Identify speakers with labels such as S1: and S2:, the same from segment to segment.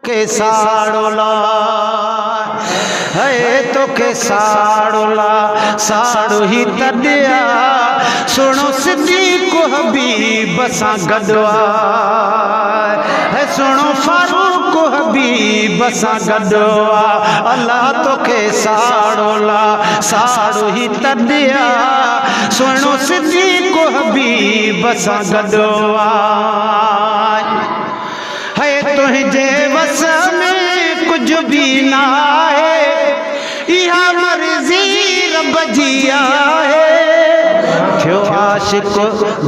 S1: के साड़ोला है तो के साड़ोला साड़ो ही तड़िया सुनो सिद्दीक़ हबीब बसा गदवा है सुनो फारूक हबीब बसा गदवा अल्लाह तो के साड़ोला साड़ो ही तड़िया सुनो सिद्दीक़ हबीब बसा गदवा है तुझे वस में कुछ भी ना है यह मर्जी रब जी आहे थियो आशिक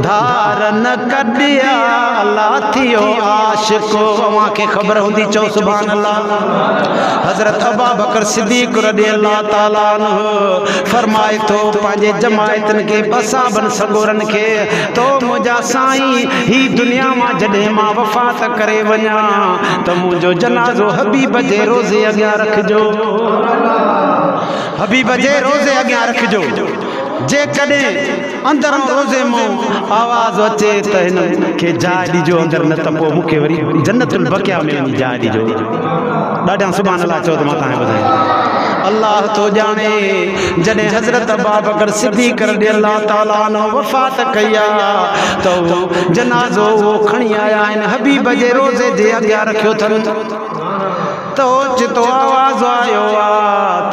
S1: धारन कढिया अल्लाह थियो आशिक अवां खे ख़बर हुंदी चओ सुभान अल्लाह। हज़रत अबू बकर सिद्दीक़ रज़ियल्लाहु ताला अन्हु फरमाए थो पंहिंजे जमायतन के बसाबन सगोरन के तो मुंहिंजा साईं ही दुनिया मां जॾहिं मां वफ़ात करे वञा त मुंहिंजो जनाज़ो हबीब जे रोज़े अॻियां रखिजो हबीब जे रोज़े अॻियां रखिजो जे कॾहिं अंदर रोज़े मां आवाज़ अचे त हिन खे जाइ ॾिजो अंदर न त पोइ मूंखे वरी जन्नतुल बक़िया में जाइ ॾिजो ॾाढा सुभान अल्लाह चओ त मां तव्हांखे ॿुधायां। अल्लाह तो जाने जॾहिं हज़रत अबू बकर सिद्दीक़ रज़ियल्लाहु ताला अन्हु वफ़ात कई तो जनाज़ो वो खणी आया आहिनि हबीब जे रोज़े जे अॻियां रखियो अथनि तो चितो आवाज़ आयो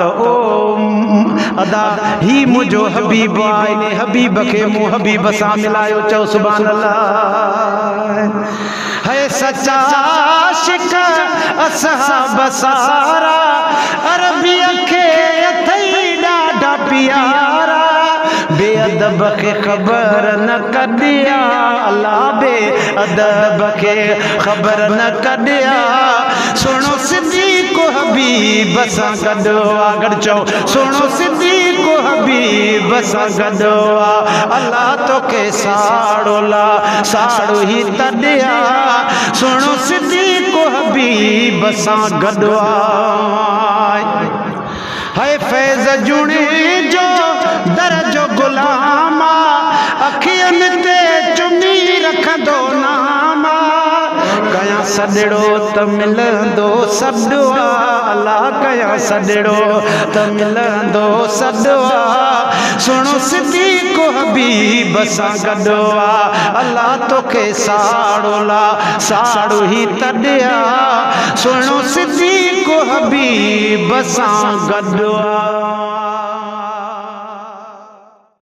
S1: तो ओ अदा ही मुझो हबीब आइने हबीब के मु हबीब सा मिलायो चओ सुभान अल्लाह। है सच्चा आशिक असहाब सारा अरबी के थई ॾाढा प्यारा बेअदब के खबर न कढिया अल्लाह बेअदब के खबर न कढिया सुनो सिद्दीक़ हबीब सा गदवा गड चओ सुनो सिद्दीक़ हबीब सा गदवा अल्लाह तो के साड़ोला साड़ो ही तड़िया सुनो सिद्दीक़ हबीब सा गदवा है फैज़ जुणे जो दरजो गुलामा अखियन ते चुमी रखंदो नामा कया सदड़ो त मिलंदो सदवा अल्लाह कया सदड़ो त मिलंदो सदवा सुनो सिद्दीक़ हबीब सा गदवा अल्लाह तो के साड़ोला साड़ो ही तड़िया सुनो सिद्दीक़ हबीब सा गदवा।